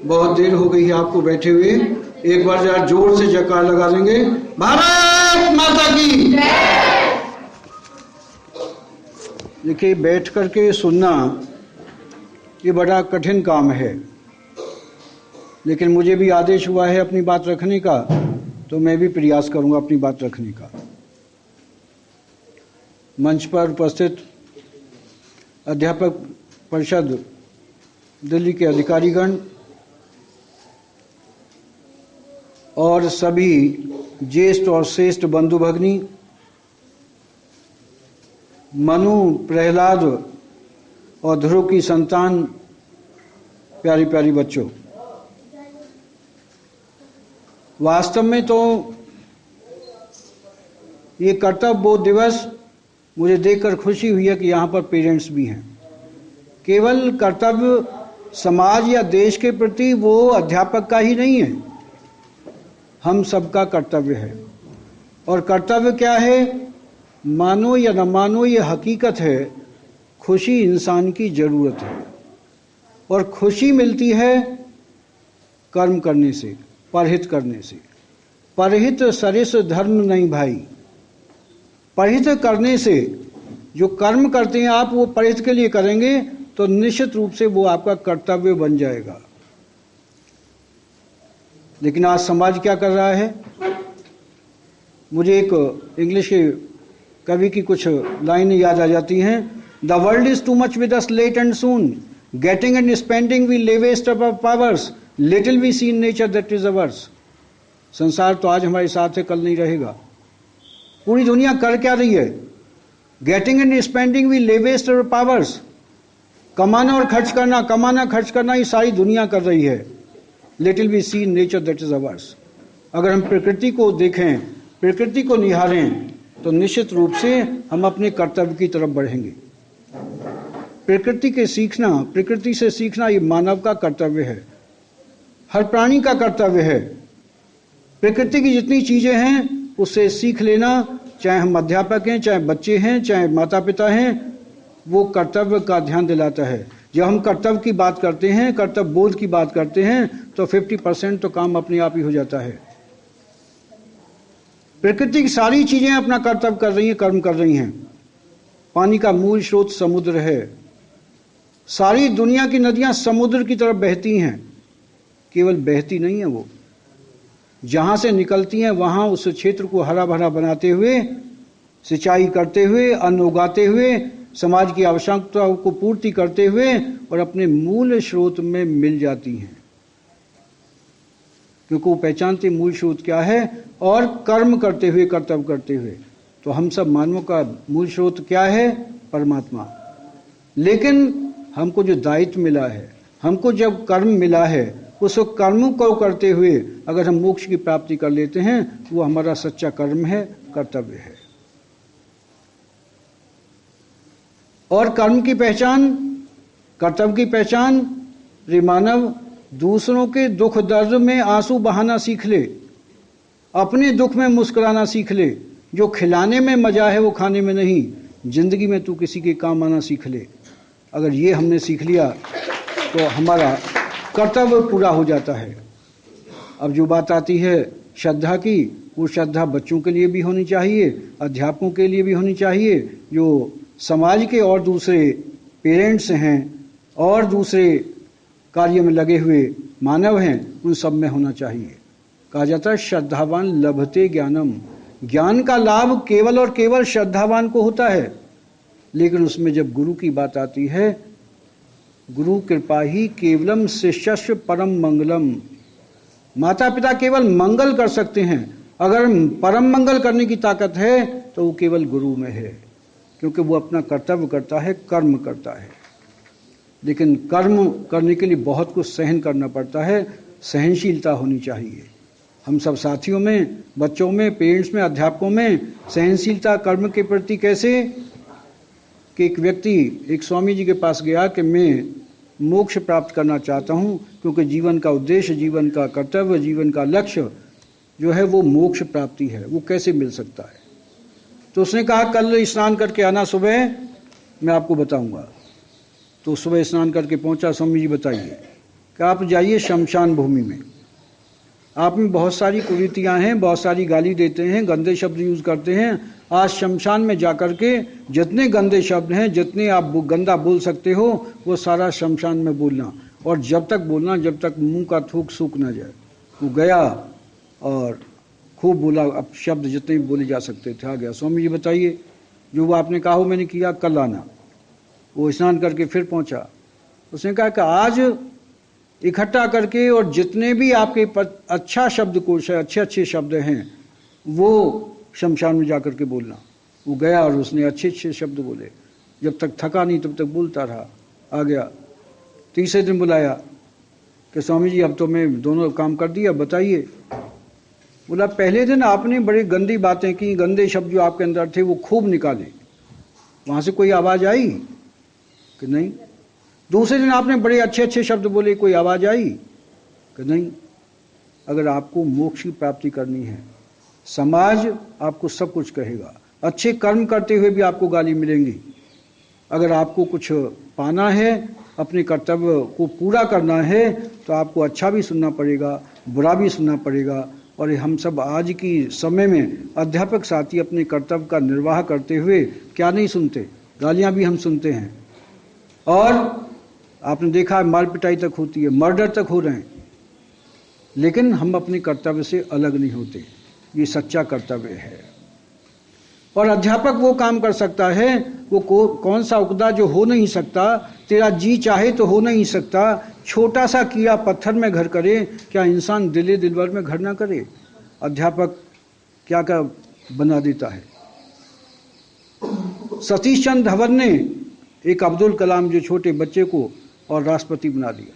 बहुत देर हो गई है आपको बैठे हुए। एक बार जरा जोर से जयकार लगा देंगे, भारत माता की। देखिए, बैठ करके सुनना ये बड़ा कठिन काम है, लेकिन मुझे भी आदेश हुआ है अपनी बात रखने का, तो मैं भी प्रयास करूंगा अपनी बात रखने का। मंच पर उपस्थित अध्यापक परिषद दिल्ली के अधिकारीगण और सभी ज्येष्ठ और श्रेष्ठ बंधु भगिनी, मनु, प्रहलाद और ध्रुव की संतान, प्यारी प्यारी बच्चों, वास्तव में तो ये कर्तव्य बोध दिवस मुझे देखकर खुशी हुई है कि यहाँ पर पेरेंट्स भी हैं। केवल कर्तव्य समाज या देश के प्रति वो अध्यापक का ही नहीं है, हम सबका कर्तव्य है। और कर्तव्य क्या है, मानो या न मानो ये हकीकत है, खुशी इंसान की जरूरत है। और खुशी मिलती है कर्म करने से, परहित करने से। परहित सरिस धर्म नहीं भाई। परहित करने से, जो कर्म करते हैं आप, वो परहित के लिए करेंगे तो निश्चित रूप से वो आपका कर्तव्य बन जाएगा। लेकिन आज समाज क्या कर रहा है? मुझे एक इंग्लिश के कवि की कुछ लाइनें याद आ जाती हैं। The world is too much with us late and soon, getting and spending we lay waste our powers, little we see in nature that is ours. संसार तो आज हमारे साथ है, कल नहीं रहेगा। पूरी दुनिया कर क्या रही है? Getting and spending we lay waste our powers. कमाना और खर्च करना, कमाना खर्च करना, ये सारी दुनिया कर रही है। Little we see in nature that is ours. अगर हम प्रकृति को देखें, प्रकृति को निहारें, तो निश्चित रूप से हम अपने कर्तव्य की तरफ बढ़ेंगे। प्रकृति के सीखना, प्रकृति से सीखना, ये मानव का कर्तव्य है, हर प्राणी का कर्तव्य है। प्रकृति की जितनी चीजें हैं उससे सीख लेना, चाहे हम अध्यापक हैं, चाहे बच्चे हैं, चाहे माता पिता हैं, वो कर्तव्य का ध्यान दिलाता है। जब हम कर्तव्य की बात करते हैं, कर्तव्य बोध की बात करते हैं, तो 50% तो काम अपने आप ही हो जाता है। प्रकृति की सारी चीजें अपना कर्तव्य कर रही हैं, कर्म कर रही हैं। पानी का मूल स्रोत समुद्र है। सारी दुनिया की नदियां समुद्र की तरफ बहती हैं। केवल बहती नहीं है, वो जहां से निकलती हैं वहां उस क्षेत्र को हरा भरा बनाते हुए, सिंचाई करते हुए, अन्न उगाते हुए, समाज की आवश्यकताओं को पूर्ति करते हुए और अपने मूल स्रोत में मिल जाती हैं, क्योंकि वो पहचानते मूल स्रोत क्या है। और कर्म करते हुए, कर्तव्य करते हुए, तो हम सब मानवों का मूल स्रोत क्या है? परमात्मा। लेकिन हमको जो दायित्व मिला है, हमको जब कर्म मिला है, उस कर्म को करते हुए अगर हम मोक्ष की प्राप्ति कर लेते हैं, वो हमारा सच्चा कर्म है, कर्तव्य है। और कर्म की पहचान, कर्तव्य की पहचान, रे मानव, दूसरों के दुख दर्द में आंसू बहाना सीख ले, अपने दुख में मुस्कुराना सीख ले। जो खिलाने में मजा है वो खाने में नहीं। जिंदगी में तू किसी के काम आना सीख ले। अगर ये हमने सीख लिया तो हमारा कर्तव्य पूरा हो जाता है। अब जो बात आती है श्रद्धा की, वो श्रद्धा बच्चों के लिए भी होनी चाहिए, अध्यापकों के लिए भी होनी चाहिए, जो समाज के और दूसरे पेरेंट्स हैं और दूसरे कार्य में लगे हुए मानव हैं, उन सब में होना चाहिए। कहा जाता है श्रद्धावान लभते ज्ञानम। ज्ञान का लाभ केवल और केवल श्रद्धावान को होता है। लेकिन उसमें जब गुरु की बात आती है, गुरु कृपा ही केवलम शिष्यस्य परम मंगलम। माता पिता केवल मंगल कर सकते हैं। अगर परम मंगल करने की ताकत है तो वो केवल गुरु में है, क्योंकि वो अपना कर्तव्य करता है, कर्म करता है। लेकिन कर्म करने के लिए बहुत कुछ सहन करना पड़ता है, सहनशीलता होनी चाहिए। हम सब साथियों में, बच्चों में, पेरेंट्स में, अध्यापकों में सहनशीलता कर्म के प्रति कैसे? कि एक व्यक्ति एक स्वामी जी के पास गया कि मैं मोक्ष प्राप्त करना चाहता हूँ, क्योंकि जीवन का उद्देश्य, जीवन का कर्तव्य, जीवन का लक्ष्य जो है वो मोक्ष प्राप्ति है। वो कैसे मिल सकता है? तो उसने कहा कल स्नान करके आना सुबह, मैं आपको बताऊंगा। तो सुबह स्नान करके पहुंचा, स्वामी जी बताइए। कि आप जाइए शमशान भूमि में, आप में बहुत सारी कुरीतियाँ हैं, बहुत सारी गाली देते हैं, गंदे शब्द यूज़ करते हैं। आज शमशान में जाकर के जितने गंदे शब्द हैं, जितने आप गंदा बोल सकते हो, वो सारा शमशान में बोलना, और जब तक बोलना जब तक मुंह का थूक सूख ना जाए। वो गया और खूब बोला, अब शब्द जितने भी बोले जा सकते थे आ गया। स्वामी जी बताइए, जो वो आपने कहा हो मैंने किया, कल आना। वो स्नान करके फिर पहुंचा। उसने कहा कि आज इकट्ठा करके और जितने भी आपके अच्छा शब्दकोश है, अच्छे अच्छे शब्द हैं, वो शमशान में जाकर के बोलना। वो गया और उसने अच्छे अच्छे शब्द बोले। जब तक थका नहीं तब तक बोलता रहा। आ गया तीसरे दिन बुलाया कि स्वामी जी अब तो मैं दोनों काम कर दिया, बताइए। बोला पहले दिन आपने बड़ी गंदी बातें की, गंदे शब्द जो आपके अंदर थे वो खूब निकाले, वहाँ से कोई आवाज़ आई कि नहीं? दूसरे दिन आपने बड़े अच्छे अच्छे शब्द बोले, कोई आवाज़ आई कि नहीं? अगर आपको मोक्ष की प्राप्ति करनी है, समाज आपको सब कुछ कहेगा, अच्छे कर्म करते हुए भी आपको गाली मिलेंगी। अगर आपको कुछ पाना है, अपने कर्तव्य को पूरा करना है, तो आपको अच्छा भी सुनना पड़ेगा, बुरा भी सुनना पड़ेगा। और हम सब आज की समय में अध्यापक साथी अपने कर्तव्य का निर्वाह करते हुए क्या नहीं सुनते, गालियां भी हम सुनते हैं। और आपने देखा मार पिटाई तक होती है, मर्डर तक हो रहे हैं, लेकिन हम अपने कर्तव्य से अलग नहीं होते। ये सच्चा कर्तव्य है। और अध्यापक वो काम कर सकता है, वो कौन सा उकदा जो हो नहीं सकता, तेरा जी चाहे तो हो नहीं सकता। छोटा सा कीड़ा पत्थर में घर करे, क्या इंसान दिले दिलवर में घर ना करे? अध्यापक क्या क्या बना देता है। सतीश चंद्र धवन ने एक अब्दुल कलाम जो छोटे बच्चे को और राष्ट्रपति बना दिया,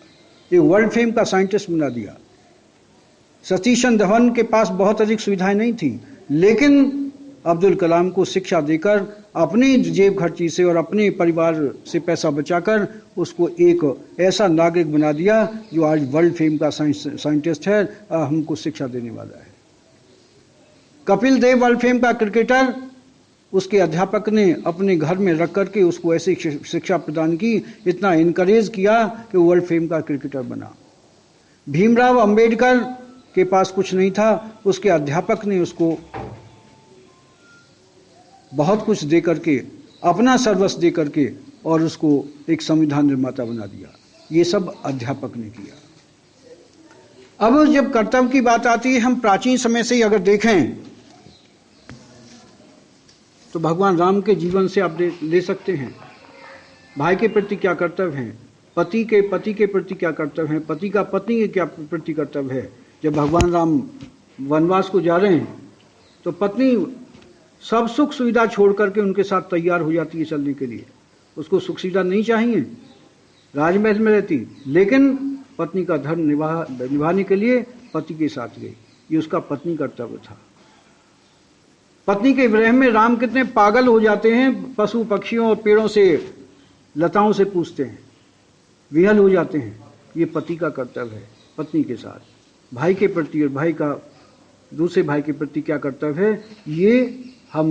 एक वर्ल्ड फेम का साइंटिस्ट बना दिया। सतीश चंद्र धवन के पास बहुत अधिक सुविधाएं नहीं थी, लेकिन अब्दुल कलाम को शिक्षा देकर, अपनी जेब खर्ची से और अपने परिवार से पैसा बचाकर उसको एक ऐसा नागरिक बना दिया जो आज वर्ल्ड फेम का साइंटिस्ट है, हमको शिक्षा देने वाला है। कपिल देव वर्ल्ड फेम का क्रिकेटर, उसके अध्यापक ने अपने घर में रख करके उसको ऐसी शिक्षा प्रदान की, इतना इनकरेज किया कि वर्ल्ड फेम का क्रिकेटर बना। भीमराव अंबेडकर के पास कुछ नहीं था, उसके अध्यापक ने उसको बहुत कुछ दे करके, अपना सर्वस्व दे करके, और उसको एक संविधान निर्माता बना दिया। ये सब अध्यापक ने किया। अब जब कर्तव्य की बात आती है, हम प्राचीन समय से ही अगर देखें तो भगवान राम के जीवन से आप ले सकते हैं। भाई के प्रति क्या कर्तव्य है, पति के प्रति क्या कर्तव्य है, पति का पत्नी के क्या प्रति कर्तव्य है। जब भगवान राम वनवास को जा रहे हैं तो पत्नी सब सुख सुविधा छोड़ करके उनके साथ तैयार हो जाती है चलने के लिए। उसको सुख सुविधा नहीं चाहिए, राजमहल में रहती, लेकिन पत्नी का धर्म निभाने के लिए पति के साथ गई। ये उसका पत्नी कर्तव्य था। पत्नी के विरह में राम कितने पागल हो जाते हैं, पशु पक्षियों और पेड़ों से, लताओं से पूछते हैं, विहल हो जाते हैं। ये पति का कर्तव्य है पत्नी के साथ। भाई के प्रति और भाई का दूसरे भाई के प्रति क्या कर्तव्य है, ये हम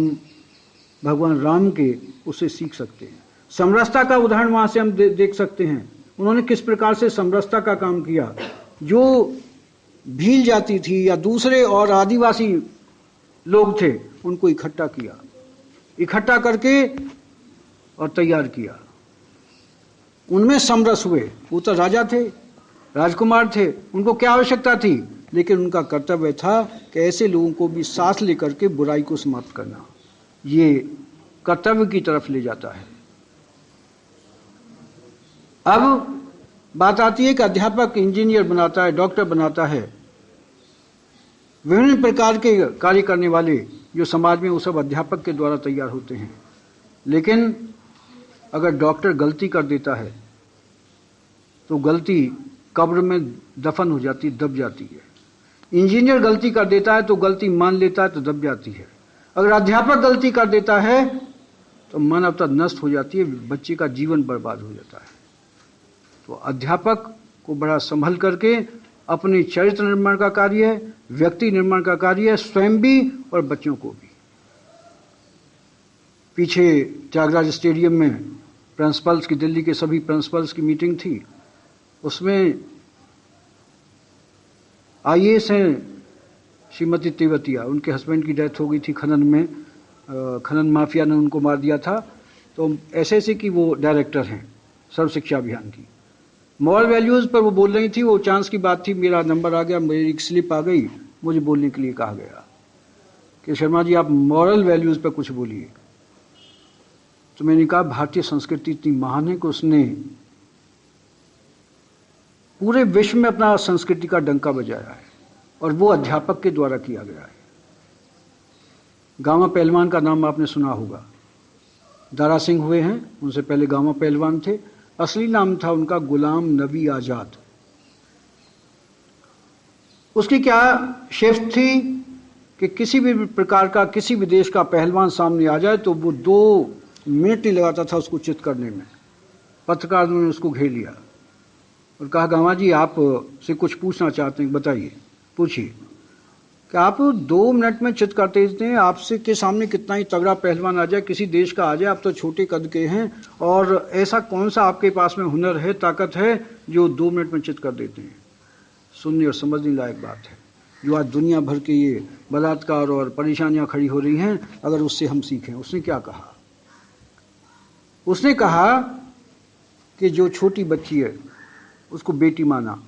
भगवान राम के उससे सीख सकते हैं। समरसता का उदाहरण वहाँ से हम देख सकते हैं। उन्होंने किस प्रकार से समरसता का काम किया। जो भील जाति थी या दूसरे और आदिवासी लोग थे, उनको इकट्ठा किया, इकट्ठा करके और तैयार किया। उनमें समरस हुए। वो तो राजा थे, राजकुमार थे, उनको क्या आवश्यकता थी, लेकिन उनका कर्तव्य था कि ऐसे लोगों को भी साथ लेकर के बुराई को समाप्त करना। ये कर्तव्य की तरफ ले जाता है। अब बात आती है कि अध्यापक इंजीनियर बनाता है, डॉक्टर बनाता है, विभिन्न प्रकार के कार्य करने वाले जो समाज में, वो सब अध्यापक के द्वारा तैयार होते हैं। लेकिन अगर डॉक्टर गलती कर देता है तो गलती कब्र में दफन हो जाती, दब जाती है। इंजीनियर गलती कर देता है तो गलती मान लेता है तो दब जाती है। अगर अध्यापक गलती कर देता है तो मानवता नष्ट हो जाती है, बच्चे का जीवन बर्बाद हो जाता है। तो अध्यापक को बड़ा संभल करके अपने चरित्र निर्माण का कार्य है, व्यक्ति निर्माण का कार्य है, स्वयं भी और बच्चों को भी। पीछे त्यागराज स्टेडियम में प्रिंसिपल्स की, दिल्ली के सभी प्रिंसिपल्स की मीटिंग थी। उसमें IAS हैं श्रीमती तेवतिया, उनके हस्बैंड की डेथ हो गई थी खनन में, खनन माफिया ने उनको मार दिया था। तो SSA की वो डायरेक्टर हैं सर्व शिक्षा अभियान की। मॉरल वैल्यूज़ पर वो बोल रही थी, वो चांस की बात थी, मेरा नंबर आ गया, मेरी एक स्लिप आ गई, मुझे बोलने के लिए कहा गया कि शर्मा जी आप मॉरल वैल्यूज़ पर कुछ बोलिए। तो मैंने कहा भारतीय संस्कृति इतनी महान है कि उसने पूरे विश्व में अपना संस्कृति का डंका बजाया है और वो अध्यापक के द्वारा किया गया है। गामा पहलवान का नाम आपने सुना होगा, दारा सिंह हुए हैं, उनसे पहले गामा पहलवान थे। असली नाम था उनका गुलाम नबी आज़ाद। उसकी क्या शिफ्ट थी कि किसी भी प्रकार का किसी भी देश का पहलवान सामने आ जाए तो वो 2 मिनट नहीं लगाता था उसको चित करने में। पत्रकारों ने उसको घेर लिया और कहा गामा जी आप से कुछ पूछना चाहते हैं, बताइए, पूछिए। कि आप 2 मिनट में चित करते हैं, आपसे के सामने कितना ही तगड़ा पहलवान आ जाए, किसी देश का आ जाए, आप तो छोटे कद के हैं, और ऐसा कौन सा आपके पास में हुनर है, ताकत है जो 2 मिनट में चित कर देते हैं। सुनने और समझने लायक बात है, जो आज दुनिया भर के ये बलात्कार और परेशानियां खड़ी हो रही हैं, अगर उससे हम सीखें। उसने क्या कहा? उसने कहा कि जो छोटी बच्ची है उसको बेटी माना,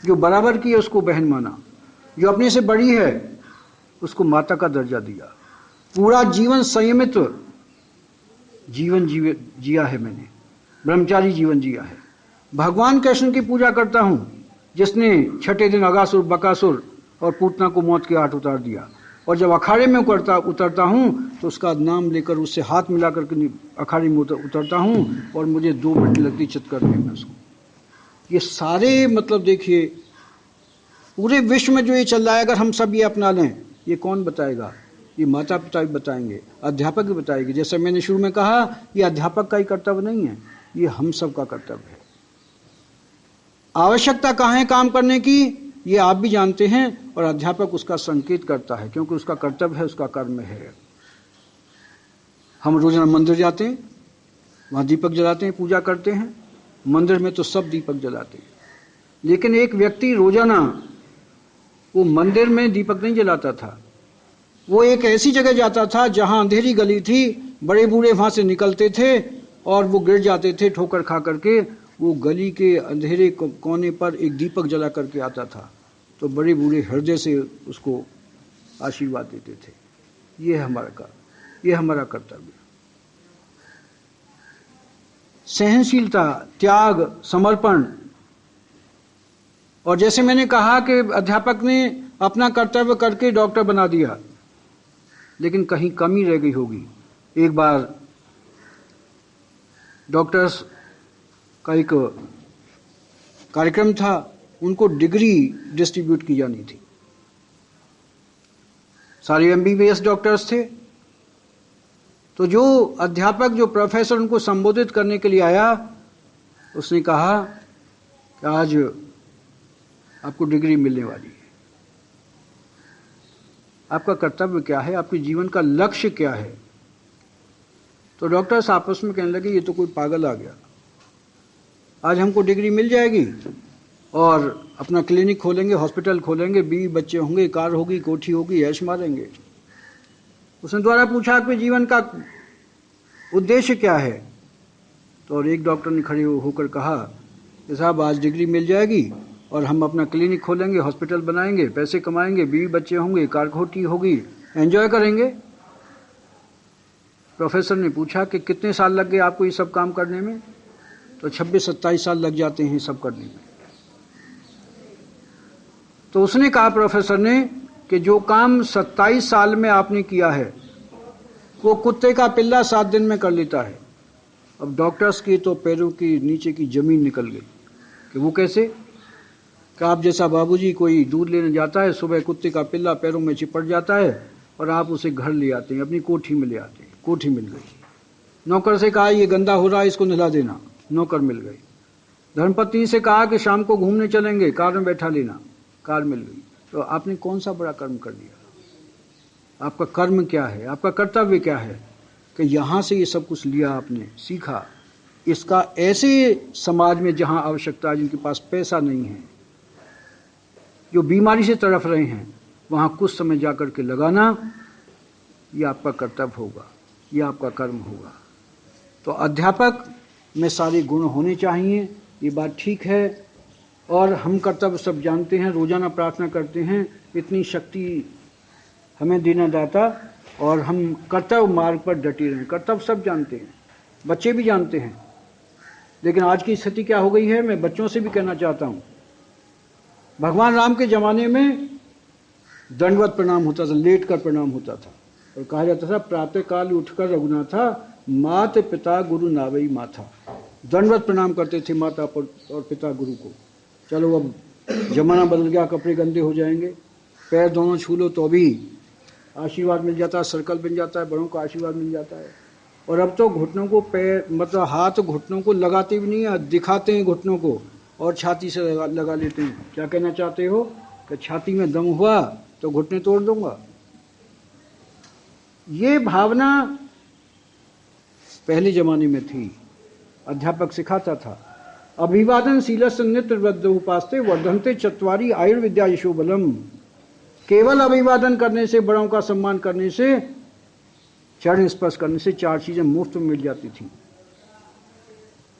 जो बराबर की है उसको बहन माना, जो अपने से बड़ी है उसको माता का दर्जा दिया। पूरा जीवन संयमित जीवन जिया है मैंने, ब्रह्मचारी जीवन जिया है। भगवान कृष्ण की पूजा करता हूं जिसने छठे दिन अगासुर, बकासुर और पूतना को मौत के घाट उतार दिया, और जब अखाड़े में उतरता हूं तो उसका नाम लेकर उससे हाथ मिलाकर के अखाड़े में उतरता हूं और मुझे 2 मिनट लगती चित करने में उसको। ये सारे मतलब देखिए पूरे विश्व में जो ये चल रहा है, अगर हम सब ये अपना लें, ये कौन बताएगा? ये माता पिता भी बताएंगे, अध्यापक भी बताएंगे। जैसे मैंने शुरू में कहा, ये अध्यापक का ही कर्तव्य नहीं है, ये हम सब का कर्तव्य है। आवश्यकता कहाँ है काम करने की, ये आप भी जानते हैं, और अध्यापक उसका संकेत करता है, क्योंकि उसका कर्तव्य है, उसका कर्म है। हम रोजाना मंदिर जाते हैं, वहाँ दीपक जलाते हैं, पूजा करते हैं। मंदिर में तो सब दीपक जलाते हैं, लेकिन एक व्यक्ति रोजाना वो मंदिर में दीपक नहीं जलाता था। वो एक ऐसी जगह जाता था जहां अंधेरी गली थी, बड़े बूढ़े वहां से निकलते थे और वो गिर जाते थे ठोकर खा करके। वो गली के अंधेरे कोने पर एक दीपक जला करके आता था, तो बड़े बूढ़े हृदय से उसको आशीर्वाद देते थे। ये है हमारा काम, ये हमारा कर्तव्य। सहनशीलता, त्याग, समर्पण। और जैसे मैंने कहा कि अध्यापक ने अपना कर्तव्य करके डॉक्टर बना दिया, लेकिन कहीं कमी रह गई होगी। एक बार डॉक्टर्स का एक कार्यक्रम था, उनको डिग्री डिस्ट्रीब्यूट की जानी थी। सारे MBBS डॉक्टर्स थे। तो जो अध्यापक, जो प्रोफेसर उनको संबोधित करने के लिए आया, उसने कहा कि आज आपको डिग्री मिलने वाली है। आपका कर्तव्य क्या है, आपके जीवन का लक्ष्य क्या है? तो डॉक्टर्स आपस में कहने लगे, ये तो कोई पागल आ गया, आज हमको डिग्री मिल जाएगी और अपना क्लिनिक खोलेंगे, हॉस्पिटल खोलेंगे, 20 बच्चे होंगे, कार होगी, कोठी होगी, ऐश मारेंगे। उसने द्वारा पूछा आपके जीवन का उद्देश्य क्या है? तो और एक डॉक्टर ने खड़े होकर कहा कि साहब आज डिग्री मिल जाएगी और हम अपना क्लिनिक खोलेंगे, हॉस्पिटल बनाएंगे, पैसे कमाएंगे, 20 बच्चे होंगे, कार कोठी होगी, एंजॉय करेंगे। प्रोफेसर ने पूछा कि कितने साल लग गए आपको ये सब काम करने में? तो 26-27 साल लग जाते हैं सब करने में। तो उसने कहा प्रोफेसर ने कि जो काम 27 साल में आपने किया है वो कुत्ते का पिल्ला 7 दिन में कर लेता है। अब डॉक्टर्स की तो पैरों की नीचे की जमीन निकल गई कि वो कैसे? कि आप जैसा बाबूजी कोई दूध लेने जाता है, सुबह कुत्ते का पिल्ला पैरों में चिपट जाता है और आप उसे घर ले आते हैं, अपनी कोठी में ले आते हैं। कोठी मिल गई। नौकर से कहा ये गंदा हो रहा है, इसको नहला देना, नौकर मिल गई। धर्मपत्नी से कहा कि शाम को घूमने चलेंगे, कार में बैठा लेना, कार मिल गई। तो आपने कौन सा बड़ा कर्म कर लिया? आपका कर्म क्या है, आपका कर्तव्य क्या है कि यहां से ये सब कुछ लिया, आपने सीखा, इसका ऐसे समाज में जहां आवश्यकता है, जिनके पास पैसा नहीं है, जो बीमारी से तड़फ रहे हैं, वहाँ कुछ समय जाकर के लगाना, ये आपका कर्तव्य होगा, ये आपका कर्म होगा। तो अध्यापक में सारे गुण होने चाहिए, ये बात ठीक है। और हम कर्तव्य सब जानते हैं, रोजाना प्रार्थना करते हैं, इतनी शक्ति हमें देना दाता, और हम कर्तव्य मार्ग पर डटे रहें। कर्तव्य सब जानते हैं, बच्चे भी जानते हैं, लेकिन आज की स्थिति क्या हो गई है, मैं बच्चों से भी कहना चाहता हूँ। भगवान राम के जमाने में दंडवत प्रणाम होता था, लेट कर प्रणाम होता था, और कहा जाता था प्रातःकाल उठकर रघुनाथा, मात पिता गुरु नावई माथा। दंडवत प्रणाम करते थे माता और पिता गुरु को। चलो अब जमाना बदल गया, कपड़े गंदे हो जाएंगे, पैर दोनों छू लो तो भी आशीर्वाद मिल जाता है, सर्कल बन जाता है, बड़ों का आशीर्वाद मिल जाता है। और अब तो घुटनों को पैर मतलब हाथ घुटनों को लगाते भी नहीं है, दिखाते हैं घुटनों को और छाती से लगा लेते हैं। क्या कहना चाहते हो कि छाती में दम हुआ तो घुटने तोड़ दूंगा? ये भावना पहले जमाने में थी, अध्यापक सिखाता था। अभिवादन शीलस्य नित्य वृद्ध उपास्ते वर्धन्ते चत्वारि आयुर्विद्या यशो बलम। केवल अभिवादन करने से, बड़ों का सम्मान करने से, चरण स्पर्श करने से 4 चीजें मुफ्त में मिल जाती थी,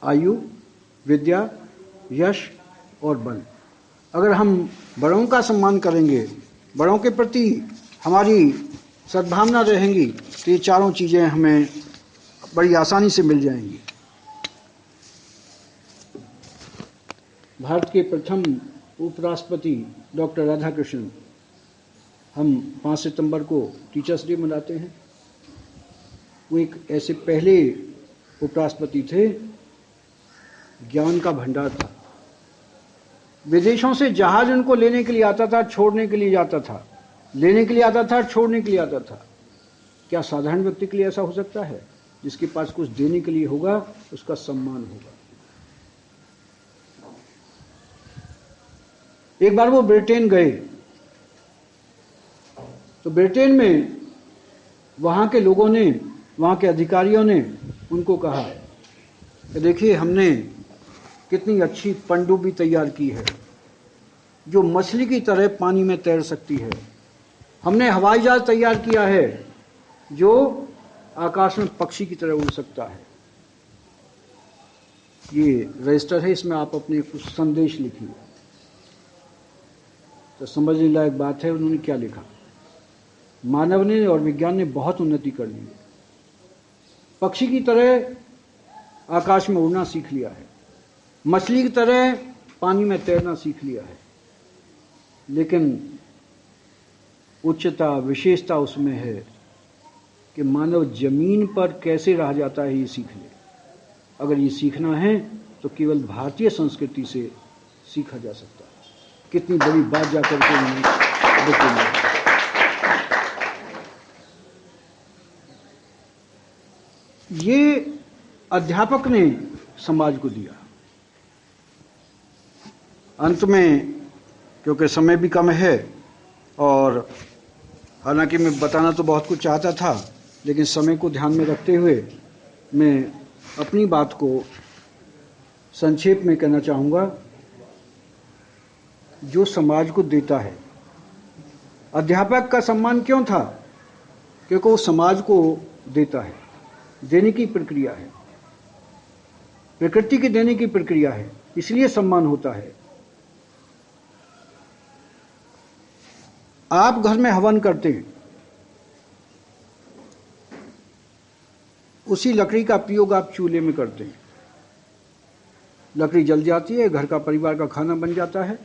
आयु, विद्या, यश और बल। अगर हम बड़ों का सम्मान करेंगे, बड़ों के प्रति हमारी सद्भावना रहेंगी, तो ये 4 चीजें हमें बड़ी आसानी से मिल जाएंगी। भारत के प्रथम उपराष्ट्रपति डॉक्टर राधाकृष्णन, हम 5 सितंबर को टीचर्स डे मनाते हैं। वो एक ऐसे पहले उपराष्ट्रपति थे, ज्ञान का भंडार था। विदेशों से जहाज उनको लेने के लिए आता था, छोड़ने के लिए जाता था, लेने के लिए आता था, छोड़ने के लिए आता था। क्या साधारण व्यक्ति के लिए ऐसा हो सकता है? जिसके पास कुछ देने के लिए होगा, उसका सम्मान होगा। एक बार वो ब्रिटेन गए, तो ब्रिटेन में वहां के लोगों ने, वहां के अधिकारियों ने उनको कहा कि देखिए, हमने कितनी अच्छी पनडुब्बी तैयार की है जो मछली की तरह पानी में तैर सकती है। हमने हवाई जहाज तैयार किया है जो आकाश में पक्षी की तरह उड़ सकता है। ये रजिस्टर है, इसमें आप अपने कुछ संदेश लिखिए। तो समझने लायक बात है, उन्होंने क्या लिखा। मानव ने और विज्ञान ने बहुत उन्नति कर ली है, पक्षी की तरह आकाश में उड़ना सीख लिया है, मछली की तरह पानी में तैरना सीख लिया है, लेकिन उच्चता, विशेषता उसमें है कि मानव जमीन पर कैसे रह जाता है, ये सीख ले। अगर ये सीखना है तो केवल भारतीय संस्कृति से सीखा जा सकता है। कितनी बड़ी बात जाकर के उन्होंने। ये अध्यापक ने समाज को दिया। अंत में, क्योंकि समय भी कम है, और हालांकि मैं बताना तो बहुत कुछ चाहता था, लेकिन समय को ध्यान में रखते हुए मैं अपनी बात को संक्षेप में कहना चाहूँगा। जो समाज को देता है, अध्यापक का सम्मान क्यों था? क्योंकि वो समाज को देता है, देने की प्रक्रिया है, प्रकृति की देने की प्रक्रिया है, इसलिए सम्मान होता है। आप घर में हवन करते हैं, उसी लकड़ी का प्रयोग आप चूल्हे में करते हैं, लकड़ी जल जाती है, घर का परिवार का खाना बन जाता है,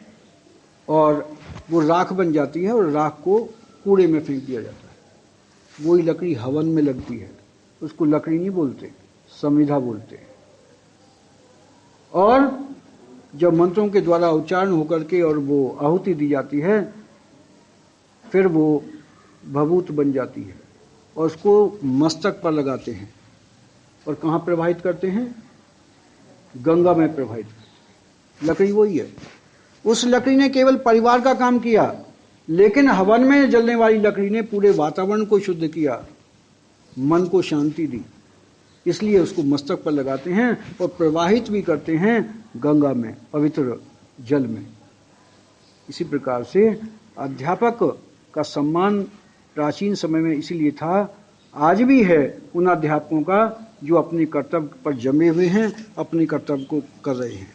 और वो राख बन जाती है, और राख को कूड़े में फेंक दिया जाता है। वही लकड़ी हवन में लगती है, उसको लकड़ी नहीं बोलते, संविधा बोलते हैं। और जब मंत्रों के द्वारा उच्चारण होकर के और वो आहुति दी जाती है, फिर वो भभूत बन जाती है, और उसको मस्तक पर लगाते हैं, और कहाँ प्रवाहित करते हैं? गंगा में प्रवाहित करते हैं। लकड़ी वही है। उस लकड़ी ने केवल परिवार का काम किया, लेकिन हवन में जलने वाली लकड़ी ने पूरे वातावरण को शुद्ध किया, मन को शांति दी। इसलिए उसको मस्तक पर लगाते हैं और प्रवाहित भी करते हैं गंगा में, पवित्र जल में। इसी प्रकार से अध्यापक का सम्मान प्राचीन समय में इसीलिए था, आज भी है उन अध्यापकों का जो अपने कर्तव्य पर जमे हुए हैं, अपने कर्तव्य को कर रहे हैं।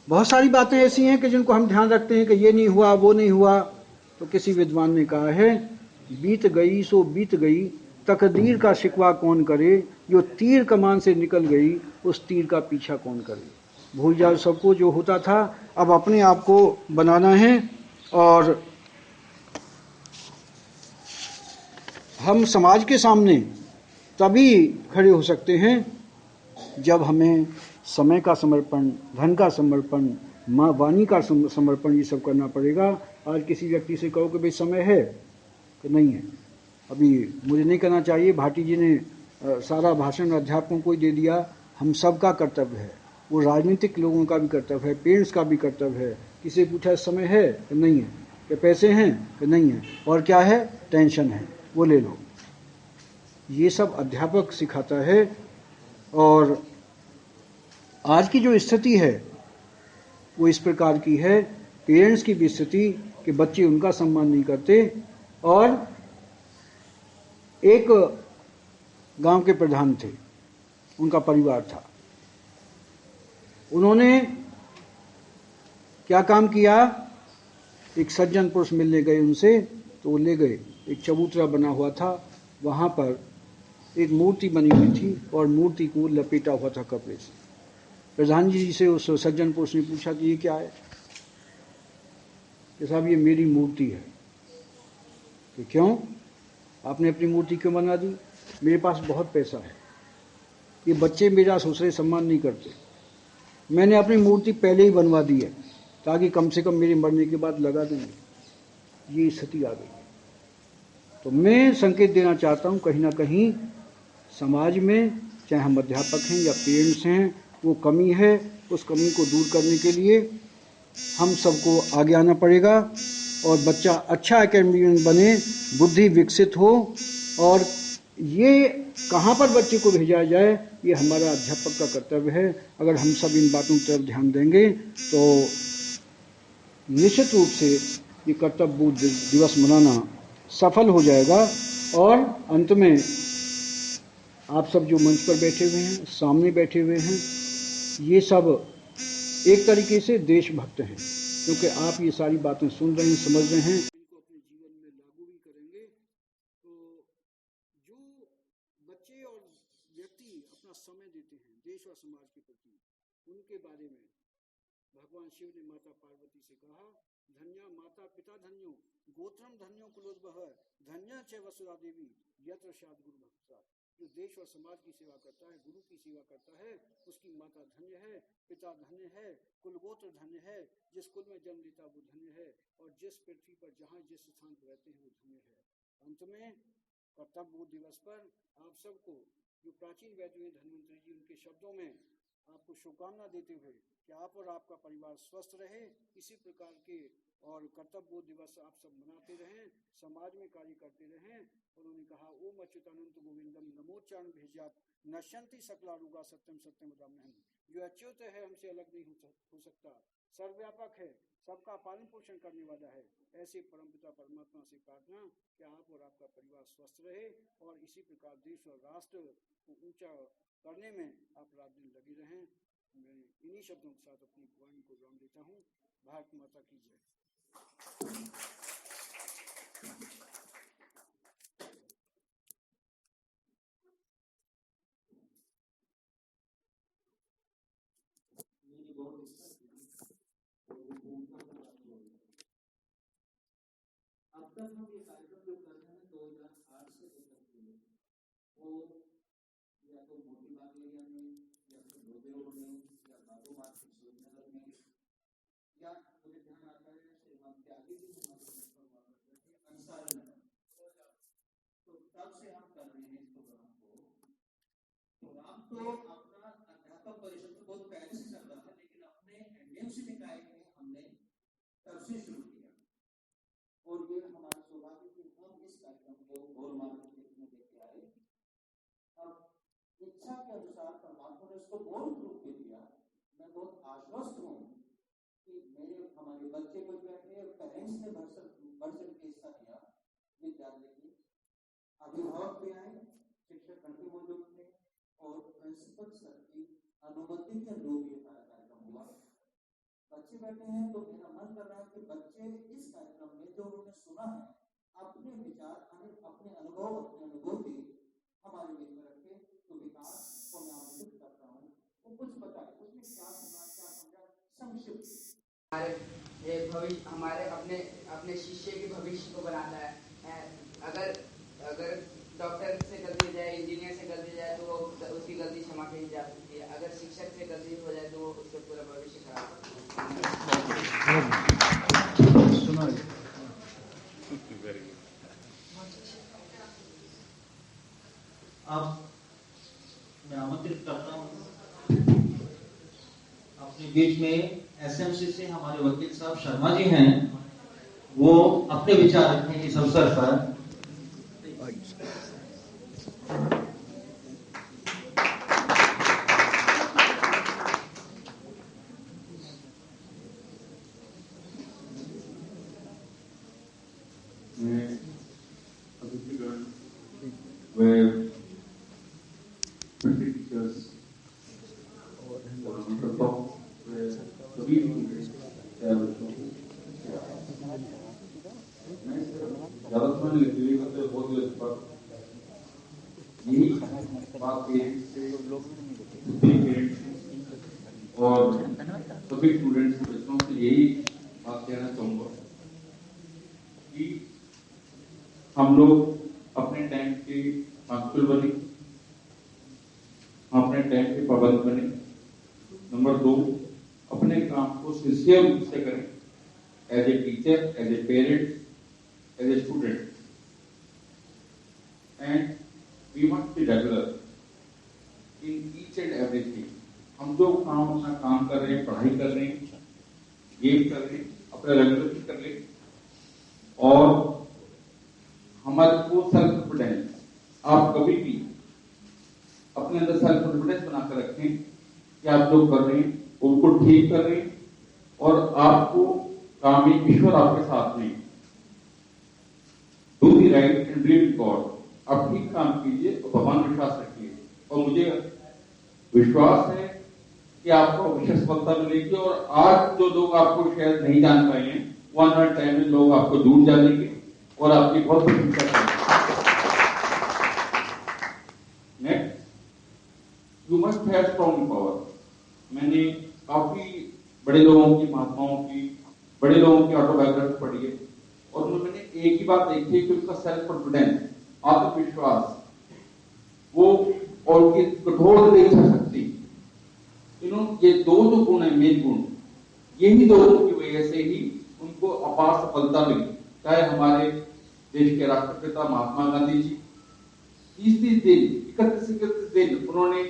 बहुत सारी बातें ऐसी हैं कि जिनको हम ध्यान रखते हैं कि ये नहीं हुआ, वो नहीं हुआ। तो किसी विद्वान ने कहा है, बीत गई सो बीत गई, तकदीर का शिकवा कौन करे, जो तीर कमान से निकल गई उस तीर का पीछा कौन करे। भूल जाओ सबको जो होता था, अब अपने आप को बनाना है। और हम समाज के सामने तभी खड़े हो सकते हैं जब हमें समय का समर्पण, धन का समर्पण, वाणी का समर्पण, ये सब करना पड़ेगा। आज किसी व्यक्ति से कहो कि भाई समय है कि नहीं है, अभी मुझे नहीं करना चाहिए। भाटी जी ने सारा भाषण अध्यापकों को ही दे दिया। हम सबका कर्तव्य है, वो राजनीतिक लोगों का भी कर्तव्य है, पेरेंट्स का भी कर्तव्य है। किसी पूछा समय है कि नहीं है, कि पैसे हैं कि नहीं है, और क्या है, टेंशन है, वो ले लो। ये सब अध्यापक सिखाता है। और आज की जो स्थिति है वो इस प्रकार की है, पेरेंट्स की भी स्थिति कि बच्चे उनका सम्मान नहीं करते। और एक गांव के प्रधान थे, उनका परिवार था, उन्होंने क्या काम किया, एक सज्जन पुरुष मिलने गए उनसे, तो वो ले गए, एक चबूतरा बना हुआ था, वहां पर एक मूर्ति बनी हुई थी और मूर्ति को लपेटा हुआ था कपड़े से। प्रधान जी से उस सज्जन पुरुष ने पूछा कि ये क्या है, कि साहब ये मेरी मूर्ति है। कि क्यों, आपने अपनी मूर्ति क्यों बना दी? मेरे पास बहुत पैसा है, ये बच्चे मेरा दूसरे सम्मान नहीं करते, मैंने अपनी मूर्ति पहले ही बनवा दी है ताकि कम से कम मेरे मरने के बाद लगा देंगे। ये स्थिति आ गई। तो मैं संकेत देना चाहता हूं, कहीं ना कहीं समाज में, चाहे हम अध्यापक हैं या पेरेंट्स हैं, वो कमी है। उस कमी को दूर करने के लिए हम सबको आगे आना पड़ेगा और बच्चा अच्छा एकेडमिक बने, बुद्धि विकसित हो। और ये कहाँ पर बच्चे को भेजा जाए, ये हमारा अध्यापक का कर्तव्य है। अगर हम सब इन बातों की तरफ ध्यान देंगे तो निश्चित रूप से ये कर्तव्य बोध दिवस मनाना सफल हो जाएगा। और अंत में आप सब जो मंच पर बैठे हुए हैं, सामने बैठे हुए हैं, ये सब एक तरीके से देशभक्त हैं, क्योंकि आप ये सारी बातें सुन रहे हैं, समझ रहे हैं, इनको अपने जीवन में लागू भी करेंगे। तो जो बच्चे और व्यक्ति अपना समय देते हैं देश और समाज के प्रति, उनके बारे में भगवान शिव ने माता पार्वती से कहा, धन्या माता पिता धन्यो, गोत्रम धन्यो कुलोद्भव, धन्या च वसुधा देवी, यत्र शाद गुरु भक्ता। जो देश और समाज की सेवा करता है, गुरु की सेवा करता है, उसकी माता धन्य है, पिता धन्य है, कुल गोत्र धन्य है, जिस कुल में जन्म लेता वो धन्य है, और जिस पृथ्वी पर जहाँ जिस स्थान पर रहते हैं वो धन्य है। अंत में कर्तव्य बोध दिवस पर आप सबको, जो प्राचीन वैद्य हैं धन्वंतरी जी, उनके शब्दों में आपको शुभकामना देते हुए कि आप और आपका परिवार स्वस्थ रहे, इसी प्रकार के और कर्तव्य बोध दिवस आप सब मनाते रहें, समाज में कार्य करते रहें। उन्होंने कहा, ओम अच्युतानंत गोविंदम नमोच्चारण भेजात नश्यंति सकलारुगा सत्यम सत्यम वदाम्यहम्। जो अच्युत है हमसे अलग नहीं हो सकता, सर्वव्यापक है, सबका पालन पोषण करने वाला है। ऐसे परमपिता परमात्मा से प्रार्थना कि आप और आपका परिवार स्वस्थ रहे और इसी प्रकार देश और राष्ट्र को ऊंचा करने में आप रात दिन लगे रहें। मैं इन्हीं शब्दों के साथ अपनी वाणी को विराम देता हूँ। भारत माता की जय। अब तक हम ये कार्यक्रम जो कर रहे हैं 2008 से लेकर के वो या तो मोती बाग एरिया में या फिर लोधेरोड में या बाबू मार्केट सूर्यनगर में, या मुझे ध्यान आता है श्रीमान त्यागी जी हमारे अंसार नगर, तो तब से हम कर रहे हैं इस प्रोग्राम को। प्रोग्राम तो अपना अध्यापक परिषद में बहुत पहले से चल रहा था, लेकिन अपने एनडीएमसी निकाय में हमने तब से शुरू किया। और ये हमारा सौभाग्य कि हम इस कार्यक्रम को गोल मार्केट में लेके आए। अब इच्छा के अनुसार परमात्मा ने इसको बहुत रूप दे दिया। मैं बहुत आश्वस्त हूँ कि मेरे हमारे बच्चे कोई बैठे पेरेंट्स ने बढ़ चढ़ के हिस्सा लिया, ये ध्यान देखिए। अभिभावक भी आए, शिक्षक गण भी मौजूद थे और प्रिंसिपल सर की अनुमति के अनुरूप ये सारा कार्यक्रम हुआ। बच्चे बैठे हैं तो मेरा मन कर रहा है कि बच्चे इस कार्यक्रम में जो उन्होंने सुना है अपने विचार, अपने अनुभव, अपनी अनुभूति हमारे बीच में रखे। तो विकास को मैं आमंत्रित करता हूँ, वो कुछ बताए उसने क्या सुना, क्या समझा, संक्षिप्त। हमारे अपने शिष्य के भविष्य को बनाता है। अगर डॉक्टर से गलती जाए, इंजीनियर से गलती जाए तो उसकी गलती क्षमा की जा सकती है। अगर शिक्षक से गलती हो जाए तो वो उससे पूरा भविष्य खराब अब मैं आमंत्रित करता हूँ अपने बीच में एसएमसी से हमारे वकील साहब शर्मा जी हैं, वो अपने विचार रखें इस अवसर पर। और सभी स्टूडेंट्स बच्चों से यही बात कहना चाहूंगा कि हम लोग अपने टाइम के पंक्चुअल बने, अपने टाइम के पाबंद बने। नंबर 2, अपने काम को सिंसियर रूप से करें, as a teacher, as a parent, as a student, and we must be regular in each and everything. हम जो अपना काम कर रहे हैं, पढ़ाई कर रहे हैं, गेम कर रहे हैं, अपना रेगुलर कर रहे हैं। और हमारे को सेल्फ कॉन्फिडेंस, आप कभी भी अपने अंदर सेल्फ कॉन्फिडेंस बनाकर रखें कि आप जो कर रहे हैं उनको ठीक कर रहे हैं और आपको काम में ईश्वर आपके साथ में। Do the right and believe in God. आप ठीक काम कीजिए और भगवान विश्वास रखिए, और मुझे विश्वास है कि आपको अवश्य सफलता मिलेगी। और आज जो लोग आपको शायद नहीं जान पाए हैं, वन आवर टाइम में लोग आपको दूर जानेंगे और आपकी बहुत प्रशंसा करेंगे। Next, you must have strong power. मैंने काफी बड़े लोगों की, महात्माओं की, बड़े लोगों की ऑटोबायोग्राफी पढ़ी है और उन्होंने मैंने एक ही बात देखी है कि उसका सेल्फ कॉन्फिडेंस, आत्मविश्वास, वो और उनकी कठोर इच्छा शक्ति, ये दो जो गुण है, मेन गुण, यही दो की वजह से ही उनको अपार सफलता मिली। चाहे हमारे देश के राष्ट्रपिता महात्मा गांधी जी 30 दिन 31 दिन उन्होंने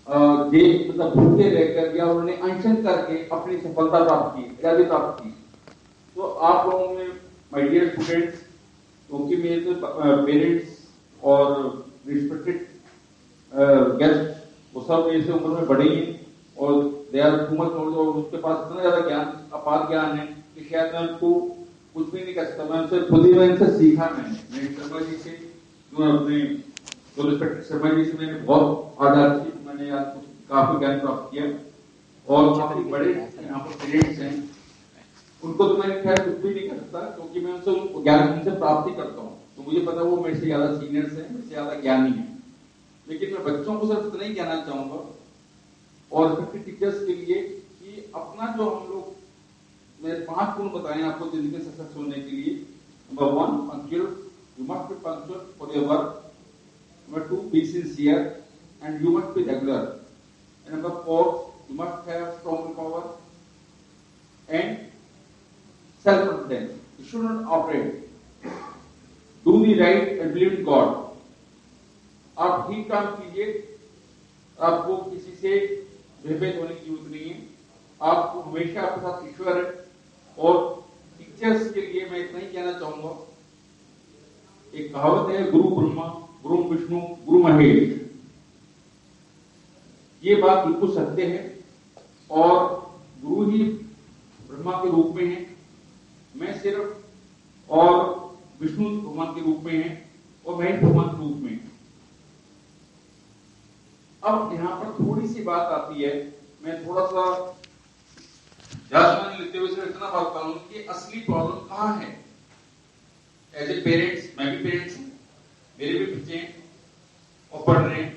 मतलब भूखे रहकर या उन्होंने अनशन करके अपनी सफलता प्राप्त की, आजादी प्राप्त की। तो आप लोगों में, माय डियर स्टूडेंट्स, क्योंकि मेरे तो पेरेंट्स और रिस्पेक्टेड गेस्ट वो सब मेरे से उम्र में बड़े ही और they are too much knowledge, और उसके पास इतना ज्यादा ज्ञान, अपार ज्ञान है कि शायद मैं उनको कुछ भी नहीं कर सकता। मैं उनसे खुद ही मैंने सीखा। मैंने शर्मा जी से, जो अपने रिस्पेक्टेड शर्मा जी से मैंने बहुत आजाद की, मैंने आज काफी ज्ञान प्राप्त किया। और काफी बड़े यहाँ पर पेरेंट्स हैं, उनको तो मैं खैर कुछ भी नहीं कर सकता क्योंकि मैं उनसे ज्ञान उनसे प्राप्ति करता हूँ। तो मुझे पता वो मेरे से ज्यादा सीनियर्स हैं, मेरे से ज्यादा ज्ञानी है। लेकिन मैं बच्चों को सिर्फ इतना ही कहना चाहूंगा और टीचर्स के लिए कि अपना जो हम लोग, मैंने 5 गुण बताए आपको जिंदगी में सक्सेस होने के लिए। Number 1, punctual, you must be punctual for your work. Number 2, be sincere and you must be regular. And number 4, you must have strong power and self confidence. You should not operate, do the right and believe in God. आप ठीक काम कीजिए, आपको किसी से भयभीत होने की जरूरत नहीं है। आपको हमेशा आपके साथ ईश्वर है। और टीचर्स के लिए मैं इतना ही कहना चाहूंगा, एक कहावत है, गुरु ब्रह्मा, गुरु विष्णु, गुरु महेश। ये बात बिल्कुल सत्य है और गुरु ही ब्रह्मा के रूप थोड़ा सा जांच लेते हुए सिर्फ इतना बात करूं कि असली प्रॉब्लम कहाँ है। एज ए पेरेंट्स, मैं भी पेरेंट्स हूं, मेरे भी बच्चे हैं और पढ़ रहे हैं।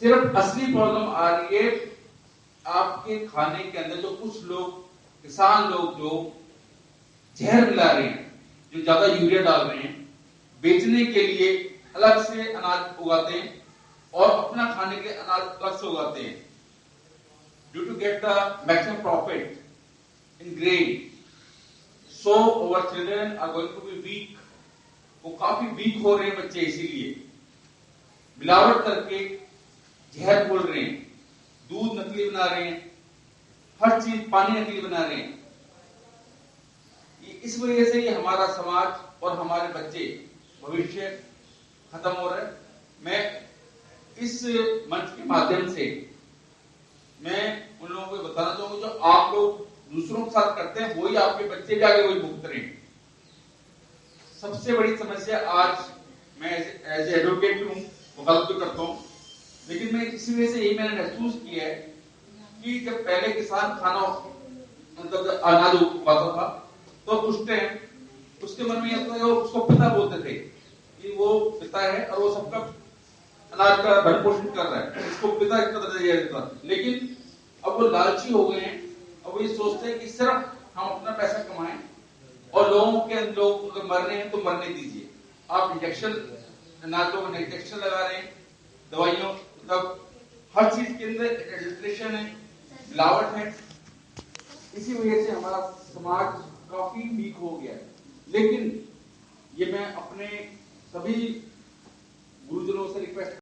सिर्फ असली प्रॉब्लम आ रही है आपके खाने के अंदर जो कुछ लोग, किसान लोग जो जहर मिला रहे हैं, जो ज्यादा यूरिया डाल रहे हैं, बेचने के लिए अलग से अनाज उगाते हैं और अपना खाने के अनाज अलग से उगाते हैं, due to get the maximum profit in grain. So our children are going to be weak. वो काफी वीक हो रहे हैं बच्चे, इसीलिए मिलावट करके जहर बोल रहे हैं, दूध नकली बना रहे हैं, हर चीज, पानी नकली बना रहे हैं। इस वजह से ये हमारा समाज और हमारे बच्चे भविष्य खत्म हो रहा है। मैं इस मंच के माध्यम से मैं उन लोगों को बताना चाहूंगा, जो आप लोग दूसरों के साथ करते हैं वही आपके बच्चे भी आगे वही भुगत रहे हैं। सबसे बड़ी समस्या आज, मैं एज एडवोकेट हूं, वकालत भी करता हूं, लेकिन मैं इसी वजह से यही मैंने महसूस किया है कि जब पहले किसान खाना मतलब अनाज उगाता था तो उस टाइम उसके मन में यह था, उसको पिता बोलते थे कि वो पिता है और वो सबका अनाज का भरण पोषण कर रहा है, उसको पिता का दर्जा दिया जाता था। लेकिन अब वो लालची हो गए हैं, अब वो ये सोचते हैं कि सिर्फ हम अपना पैसा कमाएं और लोगों के लोग अगर मर रहे हैं तो मरने दीजिए। आप इंजेक्शन, अनाजों में इंजेक्शन लगा रहे हैं, दवाइयों, मतलब हर चीज के अंदर एडल्ट्रेशन है, मिलावट है। इसी वजह से हमारा समाज काफी वीक हो गया है। लेकिन ये मैं अपने सभी गुरुजनों से रिक्वेस्ट